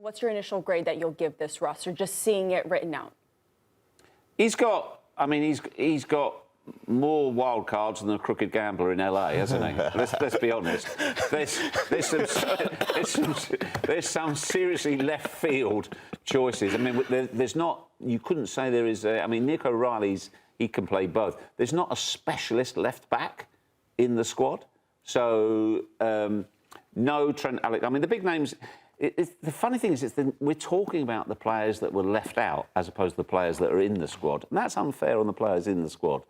What's your initial grade that you'll give this roster, just seeing it written out? He's got more wild cards than a crooked gambler in LA, hasn't he? Let's be honest. There's some seriously left field choices. I mean, there's not. You couldn't say there is. I mean, Nico Riley's. He can play both. There's not a specialist left back in the squad. So no Trent Alexander. I mean, the big names. The funny thing is, we're talking about the players that were left out as opposed to the players that are in the squad, and that's unfair on the players in the squad.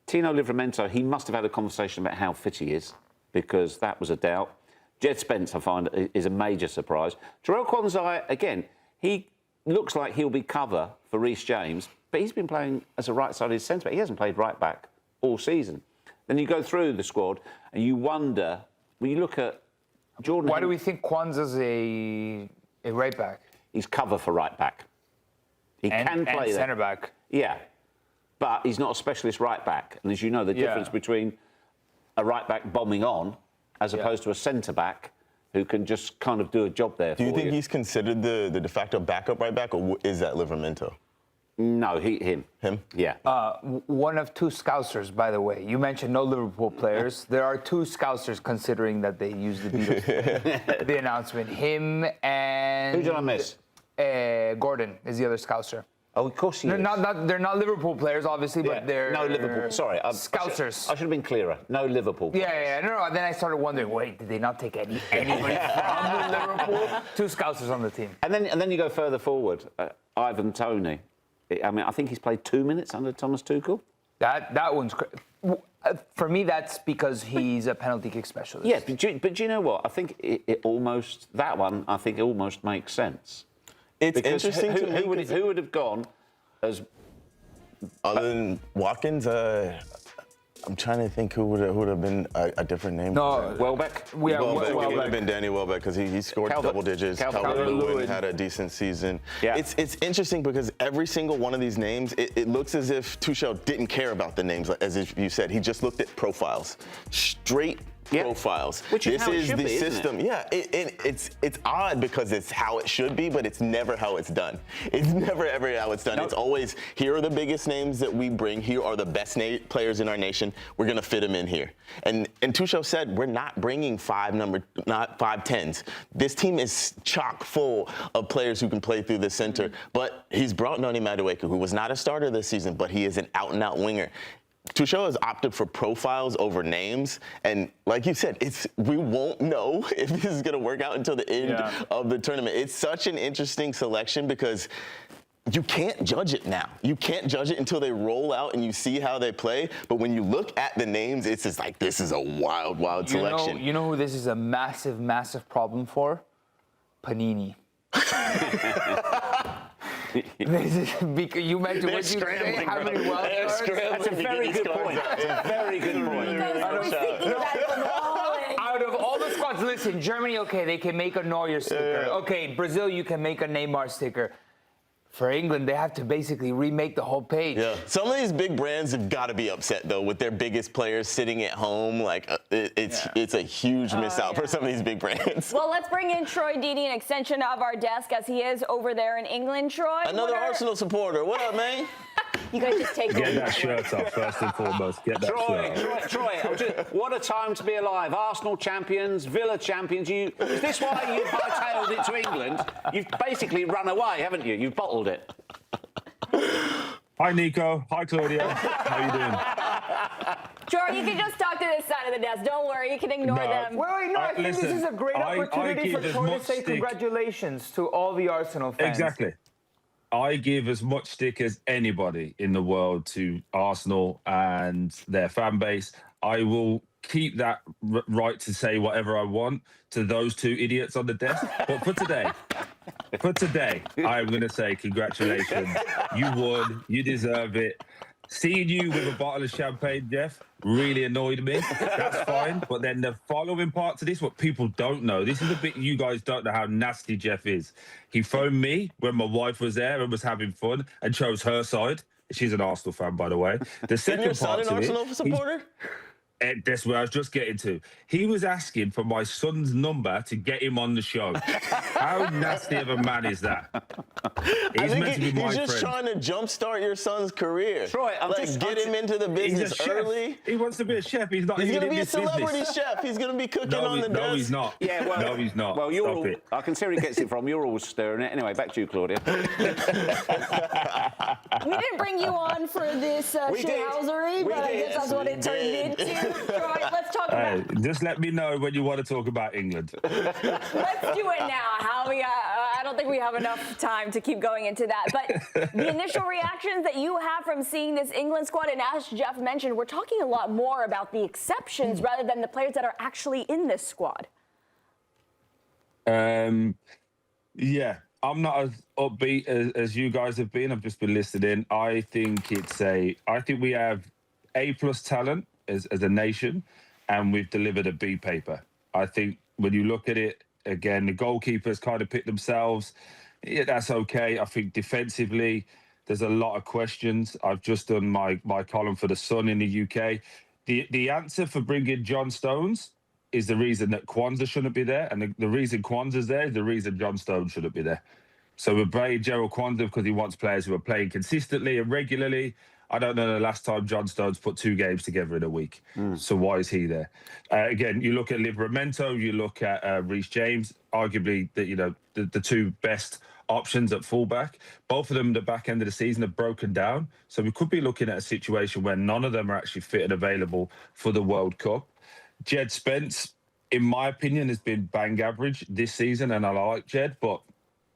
Tino Livramento, he must have had a conversation about how fit he is, because that was a doubt. Jed Spence, I find, is a major surprise. Jarell Quansah, again, he looks like he'll be cover for Reece James, but he's been playing as a right-sided centre-back. He hasn't played right-back all season. Then you go through the squad and you wonder, when you look at Jordan... Why do we think Quansah's a right-back? He's cover for right-back. He can play and centre-back. Yeah. But he's not a specialist right-back. And as you know, the difference between a right-back bombing on as opposed to a centre-back who can just kind of do a job there for you. Do you think he's considered the de facto backup right-back, or is that Livramento? No, him. Him? Yeah. One of two Scousers, by the way. You mentioned no Liverpool players. There are two Scousers, considering that they used the Beatles. The announcement. Him and... Who did I miss? Gordon is the other Scouser. Oh, of course he is. They're not Liverpool players, obviously, but they're... No Liverpool. Sorry. Scousers. I should have been clearer. No Liverpool players. Yeah. No. Then I started wondering, wait, did they not take anybody from Liverpool? Two Scousers on the team. And then you go further forward. Ivan Toney. I mean, I think he's played 2 minutes under Thomas Tuchel. That one's... For me, that's because he's a penalty kick specialist. Yeah, but do you know what? I think it almost... That one, I think, almost makes sense. It's because interesting to me. Who would have gone as... Other than Watkins, I'm trying to think who would have been a different name. No, Welbeck. It would have been Danny Welbeck, because he scored double digits. Calvert-Lewin had a decent season. Yeah. It's interesting because every single one of these names, it looks as if Tuchel didn't care about the names, as if you said. He just looked at profiles, straight profiles. Which is how it should the be, system. Isn't it? Yeah, it's odd because it's how it should be, but it's never how it's done. It's never ever how it's done. It's always, here are the biggest names that we bring. Here are the best players in our nation. We're gonna fit them in here. And Tuchel said, we're not bringing five 10s. This team is chock full of players who can play through the center. But he's brought Noni Madueke, who was not a starter this season, but he is an out-and-out winger. Tuchel has opted for profiles over names, and like you said, we won't know if this is going to work out until the end of the tournament. It's such an interesting selection because you can't judge it now. You can't judge it until they roll out and you see how they play. But when you look at the names, it's just like, this is a wild, wild selection. You know who this is a massive, massive problem for? Panini. You mentioned what you say, how many wild cards? That's a very good point. That's a very good point. Out of all the squads, listen, Germany, okay, they can make a Neuer sticker. Okay, Brazil, you can make a Neymar sticker. For England, they have to basically remake the whole page. Yeah. Some of these big brands have got to be upset, though, with their biggest players sitting at home. Like, it's a huge miss out for some of these big brands. Well, let's bring in Troy Deeney, an extension of our desk, as he is over there in England. Troy, another Arsenal supporter. What up, man? You guys just take Get that shirt off, first and foremost. Get that shirt. Troy, what a time to be alive. Arsenal champions, Villa champions. Is this why you hightailed it to England? You've basically run away, haven't you? You've bottled it. Hi, Nico. Hi, Claudia. How you doing? Troy, you can just talk to this side of the desk. Don't worry, you can ignore them. Wait, I think this is a great opportunity for Troy to say congratulations to all the Arsenal fans. Exactly. I give as much stick as anybody in the world to Arsenal and their fan base. I will keep that right to say whatever I want to those two idiots on the desk. But for today, I'm going to say congratulations. You won. You deserve it. Seeing you with a bottle of champagne, Jeff, really annoyed me. That's fine. But then the following part to this, what people don't know, this is the bit you guys don't know how nasty Jeff is. He phoned me when my wife was there and was having fun and chose her side. She's an Arsenal fan, by the way. The second Isn't your son part an to Arsenal supporter? That's where I was just getting to. He was asking for my son's number to get him on the show. How nasty of a man is that? He's meant to be my he's just friend. trying to jumpstart your son's career. Troy, get him into the business He's a chef. early. He wants to be a chef. He's not. He's even going to in be a this celebrity business. chef. He's going to be cooking on the desk. No, he's not. Yeah, well, no, he's not. Well, you're Stop all. it. I can see where he gets it from. You're all stirring it. Anyway, back to you, Claudia. We didn't bring you on for this shithousery, but I guess that's what it turned into. Troy, let's talk about. Just let me know when you want to talk about England. Let's do it now, Howie. I don't think we have enough time to keep going into that. But the initial reactions that you have from seeing this England squad, and as Geoff mentioned, we're talking a lot more about the exceptions rather than the players that are actually in this squad. Yeah, I'm not as upbeat as you guys have been. I've just been listening. I think we have A+ talent as a nation, and we've delivered a B paper. I think when you look at it, again, the goalkeepers kind of pick themselves. Yeah, that's okay. I think defensively, there's a lot of questions. I've just done my column for The Sun in the UK. The answer for bringing John Stones is the reason that Kwanzaa shouldn't be there. And the reason Kwanzaa's there is the reason John Stones shouldn't be there. So we're bringing Gerald Kwanzaa because he wants players who are playing consistently and regularly. I don't know the last time John Stones put 2 games together in a week. So why is he there? Again, you look at Livramento, you look at Reece James, arguably the 2 best options at fullback. Both of them, the back end of the season, have broken down. So we could be looking at a situation where none of them are actually fit and available for the World Cup. Jed Spence, in my opinion, has been bang average this season, and I like Jed, but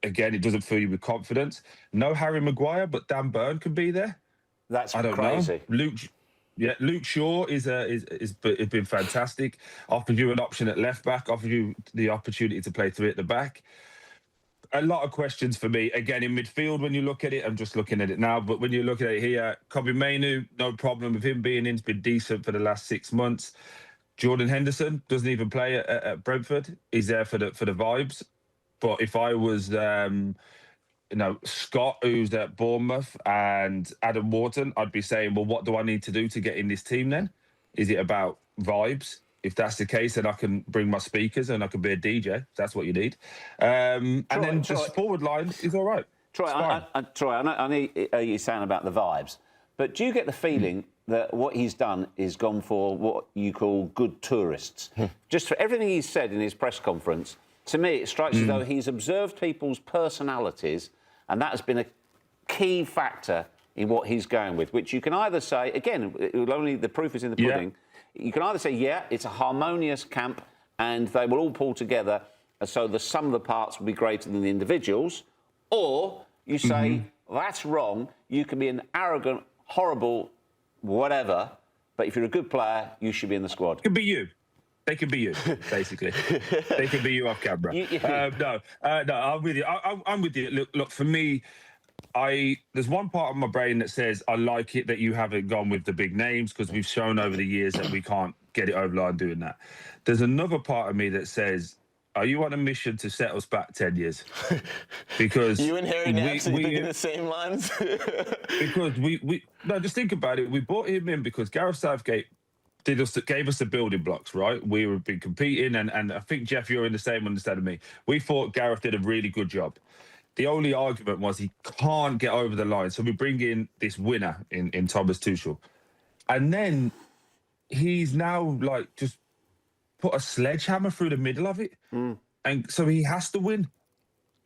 again, it doesn't fill you with confidence. No Harry Maguire, but Dan Burn can be there. That's I don't crazy. know. Luke Shaw has been fantastic. Offered you an option at left back. Offered you the opportunity to play 3 at the back. A lot of questions for me. Again, in midfield, when you look at it, I'm just looking at it now, but when you look at it here, Kobe Mainu, no problem with him being in. He's been decent for the last 6 months. Jordan Henderson doesn't even play at Brentford. He's there for the vibes. But if I was Scott, who's at Bournemouth, and Adam Wharton, I'd be saying, well, what do I need to do to get in this team then? Is it about vibes? If that's the case, then I can bring my speakers and I can be a DJ, if that's what you need. And then just forward line is all right. Troy, I know you're saying about the vibes, but do you get the feeling that what he's done is gone for what you call good tourists? Just for everything he's said in his press conference, to me, it strikes as though he's observed people's personalities, and that has been a key factor in what he's going with, which you can either say, again, the proof is in the pudding. Yeah. You can either say, yeah, it's a harmonious camp and they will all pull together so the sum of the parts will be greater than the individuals, or you say, that's wrong, you can be an arrogant, horrible, whatever, but if you're a good player, you should be in the squad. It could be you. They could be you, basically. They could be you off camera. No, I'm with you. I'm with you. Look, for me, there's one part of my brain that says I like it that you haven't gone with the big names because we've shown over the years that we can't get it over the line doing that. There's another part of me that says, are you on a mission to set us back 10 years? Because you and Harry Naps are thinking the same lines? Because no, just think about it. We brought him in because Gareth Southgate gave us the building blocks, right? We've been competing, and I think, Geoff, you're in the same understanding of me. We thought Gareth did a really good job. The only argument was he can't get over the line. So we bring in this winner in Thomas Tuchel. And then he's now just put a sledgehammer through the middle of it. And so he has to win.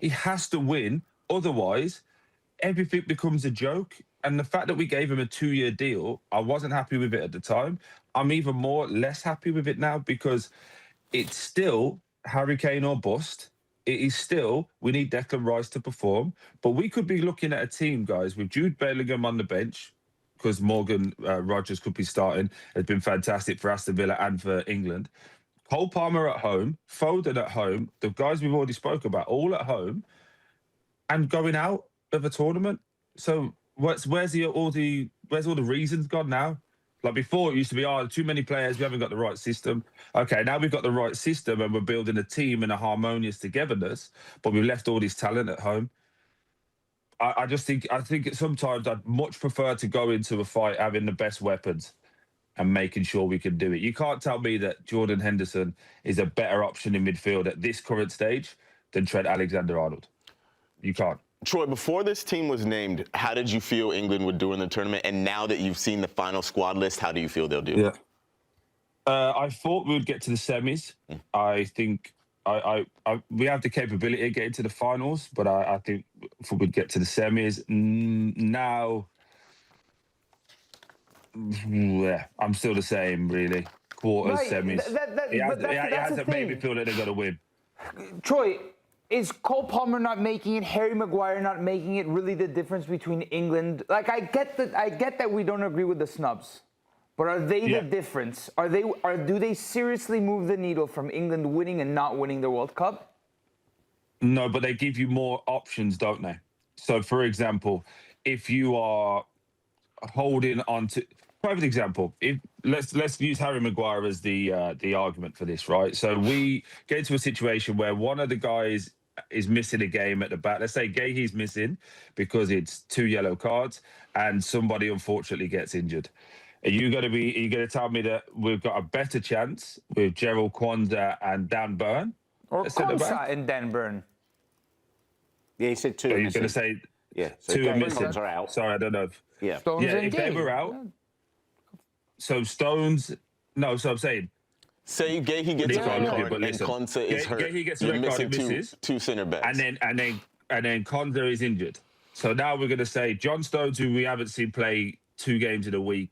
He has to win. Otherwise, everything becomes a joke. And the fact that we gave him a 2-year deal, I wasn't happy with it at the time. I'm even less happy with it now because it's still Harry Kane or bust. It is still, we need Declan Rice to perform. But we could be looking at a team, guys, with Jude Bellingham on the bench, because Morgan Rogers could be starting. It's been fantastic for Aston Villa and for England. Cole Palmer at home, Foden at home, the guys we've already spoke about, all at home, and going out of a tournament. So where's all the reasons gone now? Like before, it used to be, too many players, we haven't got the right system. Okay, now we've got the right system and we're building a team and a harmonious togetherness, but we've left all this talent at home. I think sometimes I'd much prefer to go into a fight having the best weapons and making sure we can do it. You can't tell me that Jordan Henderson is a better option in midfield at this current stage than Trent Alexander-Arnold. You can't. Troy, before this team was named, how did you feel England would do in the tournament? And now that you've seen the final squad list, how do you feel they'll do? Yeah. I thought we would get to the semis. I think we have the capability of getting to the finals, but I think if we'd get to the semis. Now, yeah, I'm still the same, really. Quarters, Right, semis. It hasn't made me feel that they're going to win. Troy, is Cole Palmer not making it, Harry Maguire not making it really the difference between England? Like, I get that we don't agree with the snubs, but are they the difference? Do they seriously move the needle from England winning and not winning the World Cup? No, but they give you more options, don't they? So, for example, if you are holding on to, private example, if let's use Harry Maguire as the argument for this, right? So we get into a situation where one of the guys is missing a game at the back. Let's say Gahey's missing because it's 2 yellow cards and somebody unfortunately gets injured. Are you going to tell me that we've got a better chance with Gerald Kwanzaa and Dan Burn? Or Kwanzaa and Dan Burn? Yeah, he said 2. Are you going to say so 2 are missing? Stones are out. Sorry, I don't know. Stones and if they Gahey. were out, so Stones. No, so I'm saying. Say Gahey gets a red card and listen, Kwanzaa is hurt. Gahey gets a You're red card missing and misses. two center backs. And then Kwanzaa is injured. So now we're going to say John Stones, who we haven't seen play 2 games in a week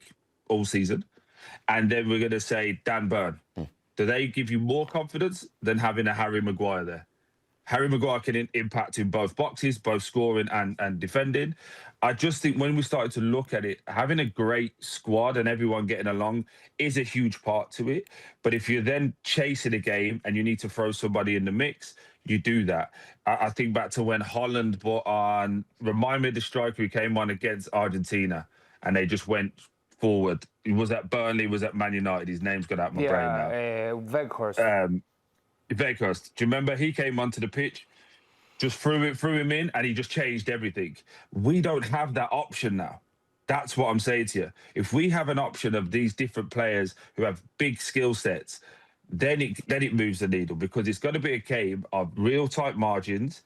all season, and then we're going to say Dan Burn. Do they give you more confidence than having a Harry Maguire there? Harry Maguire can impact in both boxes, both scoring and defending. I just think when we started to look at it, having a great squad and everyone getting along is a huge part to it. But if you're then chasing a game and you need to throw somebody in the mix, you do that. I think back to when Holland brought on, remind me of the striker who came on against Argentina and they just went forward. He was at Burnley, was at Man United. His name's gone out my brain now. Weghorst. Weghorst. Do you remember he came onto the pitch, just threw him in, and he just changed everything? We don't have that option now. That's what I'm saying to you. If we have an option of these different players who have big skill sets, then it moves the needle, because it's going to be a game of real tight margins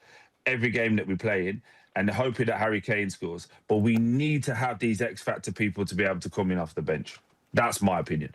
every game that we play in, and hoping that Harry Kane scores. But we need to have these X factor people to be able to come in off the bench. That's my opinion.